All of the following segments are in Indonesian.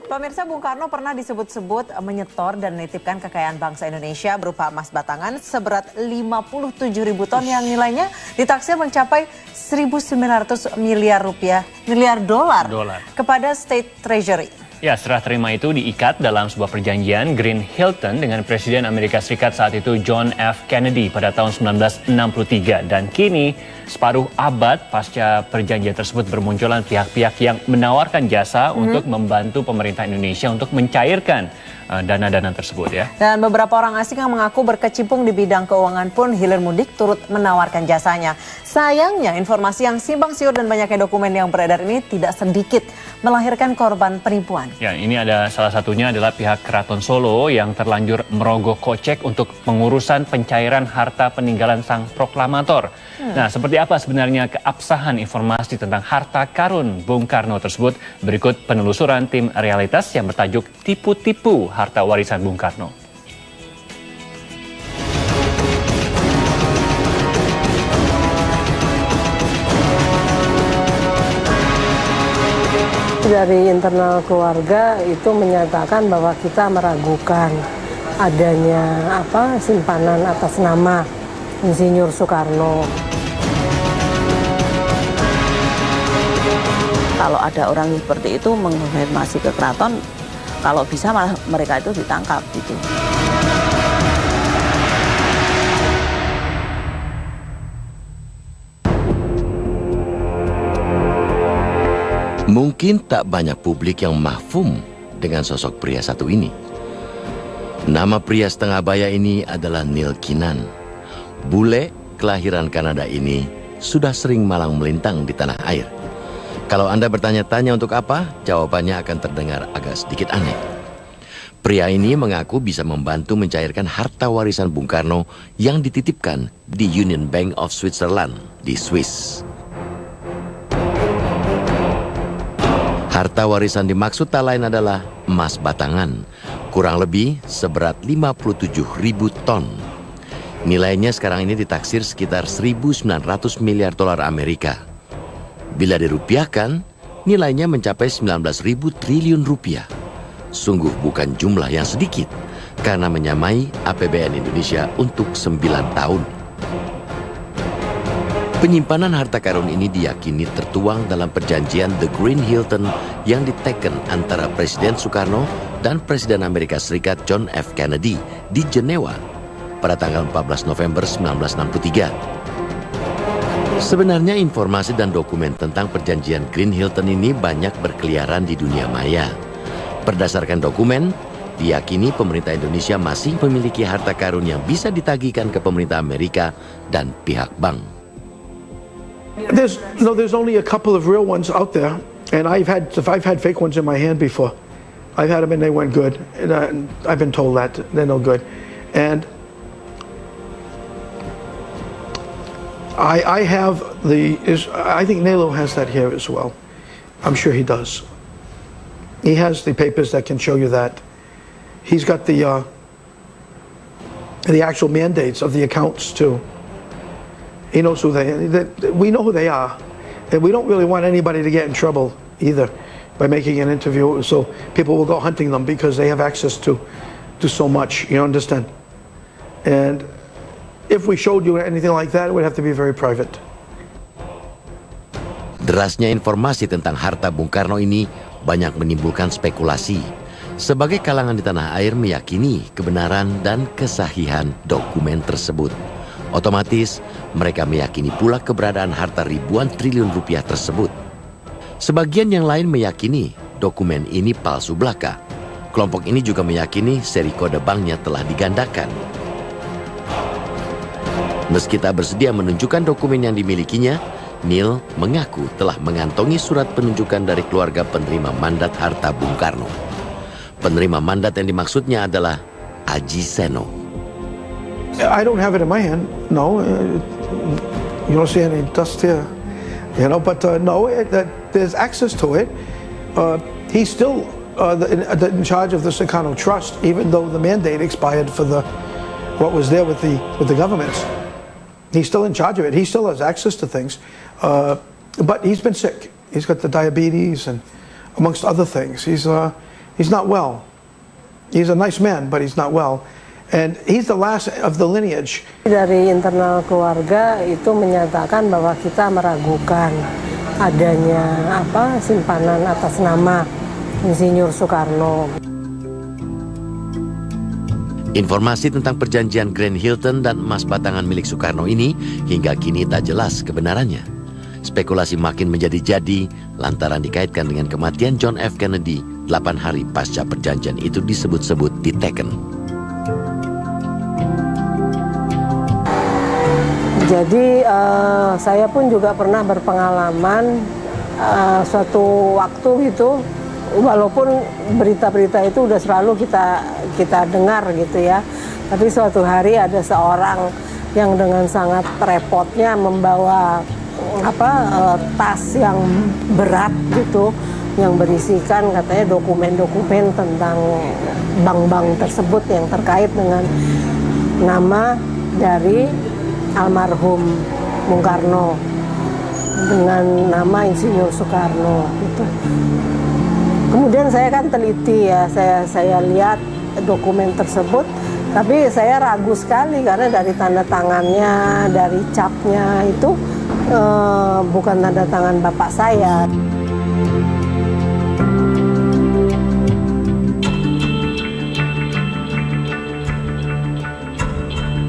Pemirsa, Bung Karno pernah disebut-sebut menyetor dan menitipkan kekayaan bangsa Indonesia berupa emas batangan seberat 57.000 ton yang nilainya ditaksir mencapai 1.900 miliar dolar kepada State Treasury. Ya, serah terima itu diikat dalam sebuah perjanjian Green Hilton dengan Presiden Amerika Serikat saat itu John F. Kennedy pada tahun 1963. Dan kini, separuh abad pasca perjanjian tersebut bermunculan pihak-pihak yang menawarkan jasa untuk membantu pemerintah Indonesia untuk mencairkan dana-dana tersebut ya. Dan beberapa orang asing yang mengaku berkecimpung di bidang keuangan pun hilir mudik turut menawarkan jasanya. Sayangnya informasi yang simpang siur dan banyaknya dokumen yang beredar ini tidak sedikit melahirkan korban penipuan. Ya, ini ada salah satunya adalah pihak Keraton Solo yang terlanjur merogoh kocek untuk pengurusan pencairan harta peninggalan sang proklamator. Nah, seperti apa sebenarnya keabsahan informasi tentang harta karun Bung Karno tersebut? Berikut penelusuran tim Realitas yang bertajuk Tipu-Tipu Harta Warisan Bung Karno. Dari internal keluarga itu menyatakan bahwa kita meragukan adanya simpanan atas nama Insinyur Soekarno. Kalau ada orang seperti itu mengonfirmasi ke keraton, kalau bisa malah mereka itu ditangkap gitu. Mungkin tak banyak publik yang mahfum dengan sosok pria satu ini. Nama pria setengah baya ini adalah Neil Keenan. Bule kelahiran Kanada ini sudah sering malang melintang di tanah air. Kalau Anda bertanya-tanya untuk apa, jawabannya akan terdengar agak sedikit aneh. Pria ini mengaku bisa membantu mencairkan harta warisan Bung Karno yang dititipkan di Union Bank of Switzerland di Swiss. Harta warisan dimaksud tak lain adalah emas batangan, kurang lebih seberat 57.000 ton. Nilainya sekarang ini ditaksir sekitar 1.900 miliar dolar Amerika. Bila dirupiahkan, nilainya mencapai 19.000 triliun rupiah. Sungguh bukan jumlah yang sedikit, karena menyamai APBN Indonesia untuk 9 tahun. Penyimpanan harta karun ini diyakini tertuang dalam perjanjian The Green Hilton yang diteken antara Presiden Soekarno dan Presiden Amerika Serikat John F. Kennedy di Jenewa pada tanggal 14 November 1963. Sebenarnya informasi dan dokumen tentang perjanjian Green Hilton ini banyak berkeliaran di dunia maya. Berdasarkan dokumen, diyakini pemerintah Indonesia masih memiliki harta karun yang bisa ditagihkan ke pemerintah Amerika dan pihak bank. There's only a couple of real ones out there, and I've had fake ones in my hand before. I've had them and they weren't good. And I've been told that they're no good, and I think Nelo has that here as well. I'm sure he does. He has the papers that can show you that. He's got the actual mandates of the accounts too. He knows who we know who they are, and we don't really want anybody to get in trouble either by making an interview, so people will go hunting them because they have access to so much, you understand? And if we showed you anything like that, it would have to be very private. Derasnya informasi tentang harta Bung Karno ini banyak menimbulkan spekulasi. Sebagai kalangan di tanah air meyakini kebenaran dan kesahihan dokumen tersebut. Otomatis, mereka meyakini pula keberadaan harta ribuan triliun rupiah tersebut. Sebagian yang lain meyakini dokumen ini palsu belaka. Kelompok ini juga meyakini seri kode banknya telah digandakan. Meski tak bersedia menunjukkan dokumen yang dimilikinya, Neil mengaku telah mengantongi surat penunjukan dari keluarga penerima mandat harta Bung Karno. Penerima mandat yang dimaksudnya adalah Aji Seno. I don't have it in my hand, no. You don't see any dust here, you know, but no, there's access to it. He's still in charge of the Sukarno Trust, even though the mandate expired for what was there with the governments. He's still in charge of it. He still has access to things, but he's been sick. He's got the diabetes and amongst other things. He's not well. He's a nice man, but he's not well. And he's the last of the lineage. Dari internal keluarga itu menyatakan bahwa kita meragukan adanya simpanan atas nama Insinyur Soekarno. Informasi tentang perjanjian Grand Hilton dan emas batangan milik Soekarno ini hingga kini tak jelas kebenarannya. Spekulasi makin menjadi-jadi lantaran dikaitkan dengan kematian John F. Kennedy 8 hari pasca perjanjian itu disebut-sebut diteken. Jadi saya pun juga pernah berpengalaman suatu waktu gitu, walaupun berita-berita itu udah selalu kita dengar gitu ya, tapi suatu hari ada seorang yang dengan sangat repotnya membawa tas yang berat gitu, yang berisikan katanya dokumen-dokumen tentang bank-bank tersebut yang terkait dengan nama dari almarhum Bung Karno dengan nama Insinyur Soekarno gitu. Kemudian saya kan teliti ya, saya lihat dokumen tersebut, tapi saya ragu sekali karena dari tanda tangannya, dari capnya itu bukan tanda tangan bapak saya.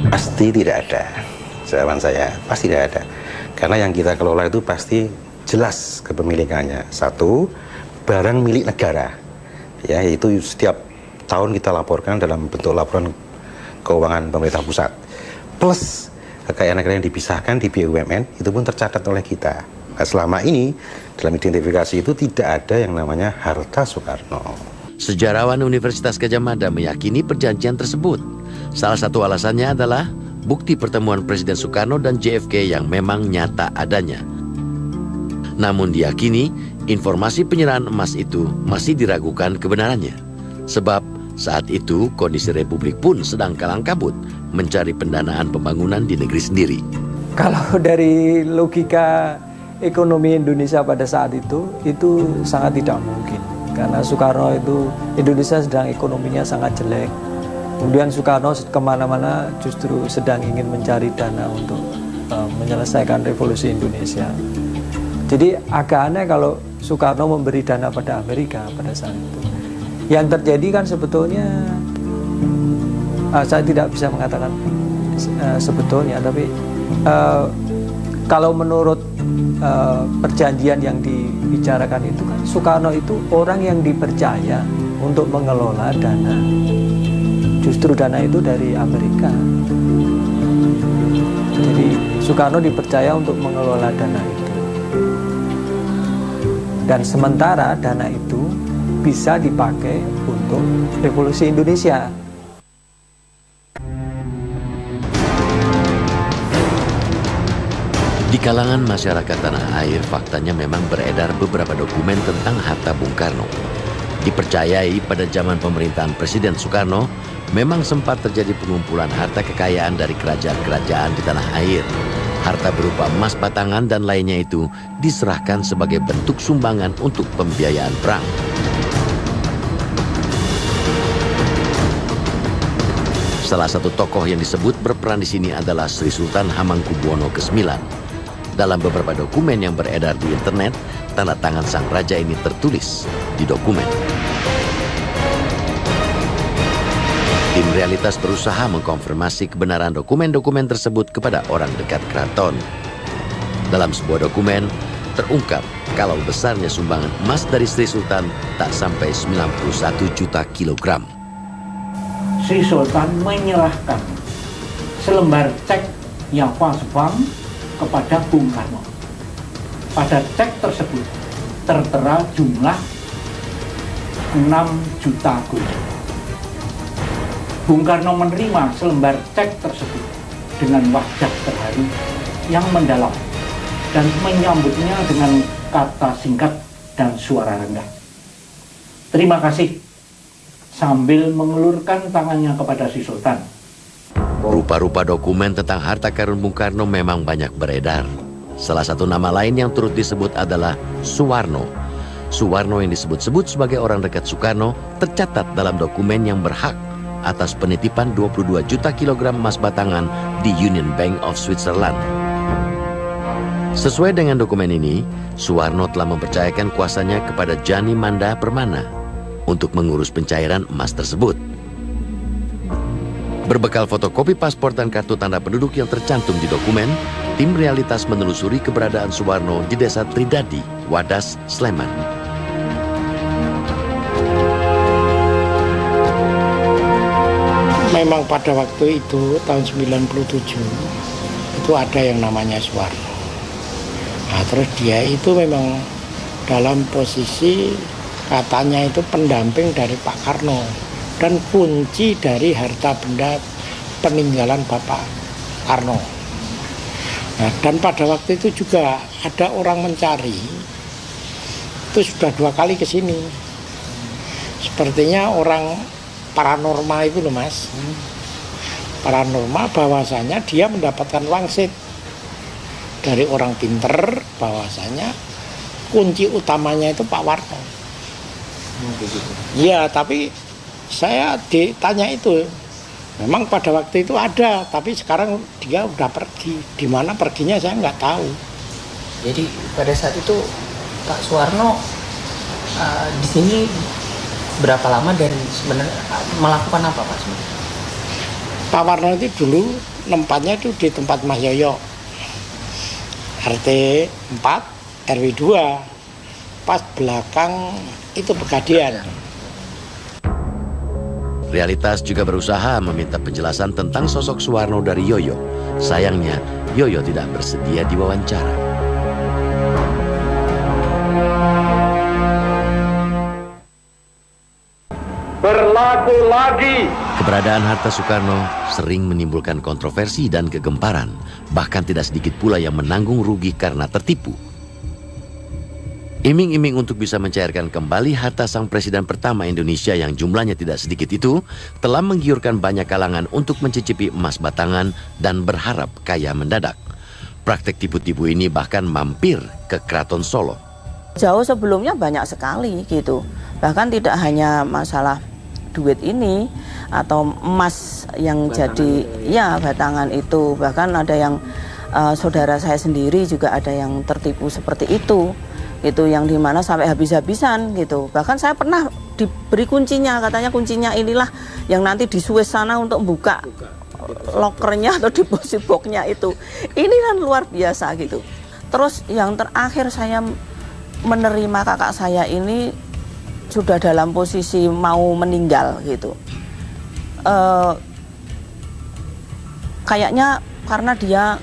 Pasti tidak ada, jawaban saya pasti tidak ada. Karena yang kita kelola itu pasti jelas kepemilikannya. Satu, barang milik negara, ya, yaitu setiap tahun kita laporkan dalam bentuk laporan keuangan pemerintah pusat. Plus kekayaan negara yang dipisahkan di BUMN itu pun tercatat oleh kita. Nah, selama ini dalam identifikasi itu tidak ada yang namanya harta Soekarno. Sejarawan Universitas Gadjah Mada meyakini perjanjian tersebut. Salah satu alasannya adalah bukti pertemuan Presiden Soekarno dan JFK yang memang nyata adanya. Namun diyakini informasi penyerahan emas itu masih diragukan kebenarannya. Sebab saat itu kondisi Republik pun sedang kalang kabut mencari pendanaan pembangunan di negeri sendiri. Kalau dari logika ekonomi Indonesia pada saat itu sangat tidak mungkin. Karena Soekarno itu, Indonesia sedang ekonominya sangat jelek. Kemudian Soekarno kemana-mana justru sedang ingin mencari dana untuk menyelesaikan revolusi Indonesia. Jadi agak aneh kalau Soekarno memberi dana pada Amerika pada saat itu. Yang terjadi kan sebetulnya, saya tidak bisa mengatakan sebetulnya, tapi kalau menurut perjanjian yang dibicarakan itu kan, Soekarno itu orang yang dipercaya untuk mengelola dana. Justru dana itu dari Amerika. Jadi Soekarno dipercaya untuk mengelola dana itu. Dan sementara dana itu bisa dipakai untuk revolusi Indonesia. Di kalangan masyarakat tanah air, faktanya memang beredar beberapa dokumen tentang harta Bung Karno. Dipercayai pada zaman pemerintahan Presiden Soekarno, memang sempat terjadi pengumpulan harta kekayaan dari kerajaan-kerajaan di tanah air. Harta berupa emas batangan dan lainnya itu diserahkan sebagai bentuk sumbangan untuk pembiayaan perang. Salah satu tokoh yang disebut berperan di sini adalah Sri Sultan Hamengkubuwono ke-9. Dalam beberapa dokumen yang beredar di internet, tanda tangan sang raja ini tertulis di dokumen. Tim Realitas berusaha mengkonfirmasi kebenaran dokumen-dokumen tersebut kepada orang dekat keraton. Dalam sebuah dokumen, terungkap kalau besarnya sumbangan emas dari Sri Sultan tak sampai 91 juta kilogram. Sri Sultan menyerahkan selembar cek Yava Bank kepada Bung Karno. Pada cek tersebut tertera jumlah 6 juta gulden. Bung Karno menerima selembar cek tersebut dengan wajah terharu yang mendalam dan menyambutnya dengan kata singkat dan suara rendah. Terima kasih, sambil mengelurkan tangannya kepada Sri Sultan. Rupa-rupa dokumen tentang harta karun Bung Karno memang banyak beredar. Salah satu nama lain yang turut disebut adalah Suwarno. Suwarno yang disebut-sebut sebagai orang dekat Soekarno tercatat dalam dokumen yang berhak atas penitipan 22 juta kilogram emas batangan di Union Bank of Switzerland. Sesuai dengan dokumen ini, Suwarno telah mempercayakan kuasanya kepada Jani Manda Permana untuk mengurus pencairan emas tersebut. Berbekal fotokopi paspor dan kartu tanda penduduk yang tercantum di dokumen, tim realitas menelusuri keberadaan Suwarno di Desa Tridadi, Wadas, Sleman. Memang pada waktu itu, tahun 97, itu ada yang namanya Suwarno. Nah, terus dia itu memang dalam posisi katanya itu pendamping dari Pak Karno dan kunci dari harta benda peninggalan Bapak Karno. Nah, dan pada waktu itu juga ada orang mencari, itu sudah 2 kali ke sini. Sepertinya orang paranormal itu loh Mas. Paranormal bahwasanya dia mendapatkan wangsit dari orang pinter, bahwasanya kunci utamanya itu Pak Warno. Iya, tapi saya ditanya itu, memang pada waktu itu ada, tapi sekarang dia udah pergi. Di mana perginya saya nggak tahu. Jadi pada saat itu Pak Suwarno di sini berapa lama dan sebenarnya melakukan apa Pak sebenarnya? Pak Warno itu dulu nempatnya itu di tempat Mas Yoyo, RT 4, RW 2, pas belakang itu Pegadian. Realitas juga berusaha meminta penjelasan tentang sosok Suwarno dari Yoyo. Sayangnya, Yoyo tidak bersedia diwawancara. Berlaku lagi. Keberadaan harta Soekarno sering menimbulkan kontroversi dan kegemparan. Bahkan tidak sedikit pula yang menanggung rugi karena tertipu. Iming-iming untuk bisa mencairkan kembali harta sang presiden pertama Indonesia yang jumlahnya tidak sedikit itu telah menggiurkan banyak kalangan untuk mencicipi emas batangan dan berharap kaya mendadak. Praktek tipu-tipu ini bahkan mampir ke Keraton Solo. Jauh sebelumnya banyak sekali gitu. Bahkan tidak hanya masalah duit ini atau emas yang batangan jadi ya batangan itu. Bahkan ada yang saudara saya sendiri juga ada yang tertipu seperti itu. Itu yang dimana sampai habis-habisan gitu. Bahkan saya pernah diberi kuncinya, katanya kuncinya inilah yang nanti di Swiss sana untuk buka lokernya atau deposit boxnya itu. Ini kan luar biasa gitu. Terus yang terakhir saya menerima kakak saya ini sudah dalam posisi mau meninggal gitu. Kayaknya karena dia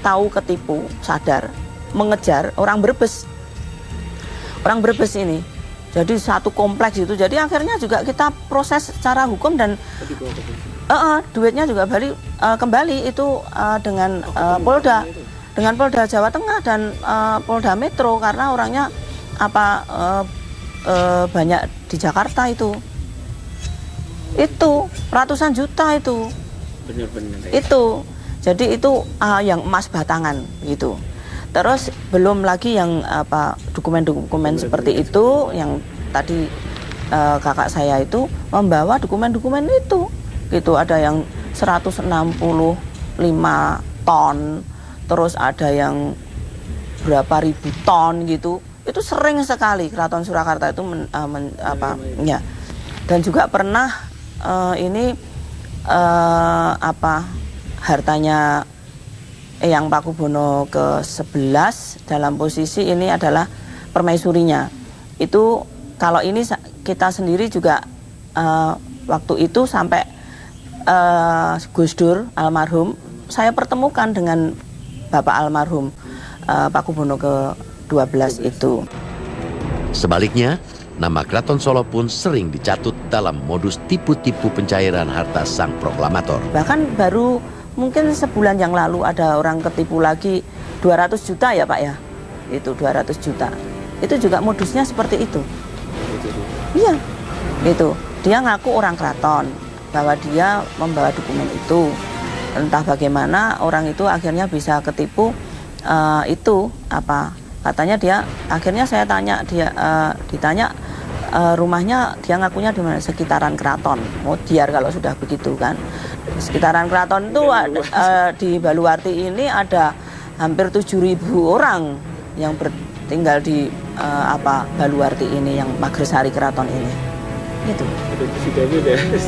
tahu ketipu, sadar, mengejar orang Brebes. Orang Brebes ini, jadi satu kompleks itu. Jadi akhirnya juga kita proses secara hukum dan duitnya juga kembali itu dengan Polda, dengan Polda Jawa Tengah dan Polda Metro karena orangnya banyak di Jakarta itu ratusan juta itu. Benar-benar. Itu, jadi itu yang emas batangan gitu. Terus belum lagi yang dokumen-dokumen seperti itu yang tadi kakak saya itu membawa dokumen-dokumen itu gitu. Ada yang 165 ton, terus ada yang berapa ribu ton gitu. Itu sering sekali Keraton Surakarta itu ya. Dan juga pernah hartanya yang Pakubono ke-11 dalam posisi ini adalah permaisurinya. Itu kalau ini kita sendiri juga waktu itu sampai Gus Dur almarhum, saya pertemukan dengan Bapak almarhum Pakubono ke-12 itu. Sebaliknya, nama Keraton Solo pun sering dicatut dalam modus tipu-tipu pencairan harta sang proklamator. Bahkan baru mungkin sebulan yang lalu ada orang ketipu lagi 200 juta ya Pak ya. Itu 200 juta. Itu juga modusnya seperti itu. Iya. Itu. Dia ngaku orang keraton bahwa dia membawa dokumen itu. Entah bagaimana orang itu akhirnya bisa ketipu Katanya dia, akhirnya saya tanya ditanya rumahnya, dia ngakunya di mana, sekitaran keraton. Modiar kalau sudah begitu kan. Sekitaran keraton itu di Baluwarti ini ada hampir 7.000 orang yang tinggal di Baluwarti ini, yang Magresari Keraton ini. Gitu.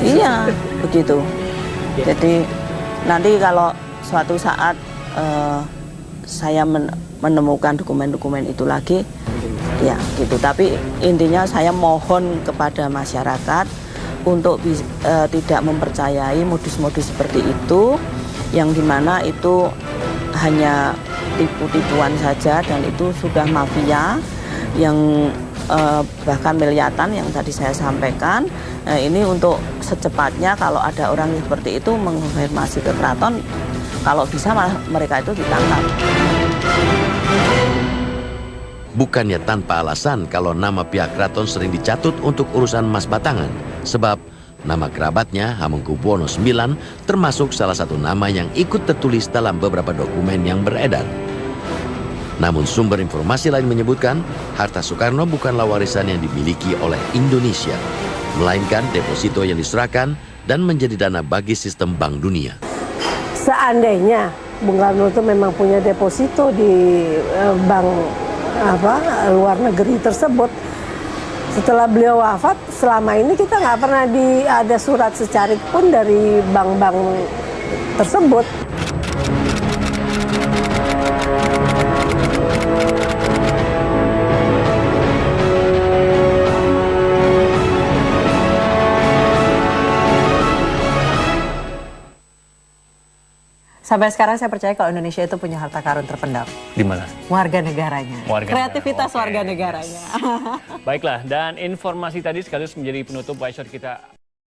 Iya, begitu. Jadi nanti kalau suatu saat saya menemukan dokumen-dokumen itu lagi, ya gitu. Tapi intinya saya mohon kepada masyarakat untuk tidak mempercayai modus-modus seperti itu, yang dimana itu hanya tipu-tipuan saja, dan itu sudah mafia yang bahkan miliatan yang tadi saya sampaikan. Nah, ini untuk secepatnya kalau ada orang seperti itu mengonfirmasi ke keraton, kalau bisa malah mereka itu ditangkap. Bukannya tanpa alasan kalau nama pihak keraton sering dicatut untuk urusan Mas Batangan, sebab nama kerabatnya Hamengkubuwono IX termasuk salah satu nama yang ikut tertulis dalam beberapa dokumen yang beredar. Namun sumber informasi lain menyebutkan harta Soekarno bukanlah warisan yang dimiliki oleh Indonesia, melainkan deposito yang diserahkan dan menjadi dana bagi sistem Bank Dunia. Seandainya Bung Karno itu memang punya deposito di bank luar negeri tersebut, setelah beliau wafat, selama ini kita nggak pernah ada surat secarik pun dari bank-bank tersebut. Sampai sekarang saya percaya kalau Indonesia itu punya harta karun terpendam. Di mana? Warga negaranya. Kreativitas warga negaranya. Baiklah, dan informasi tadi sekaligus menjadi penutup White Shot kita.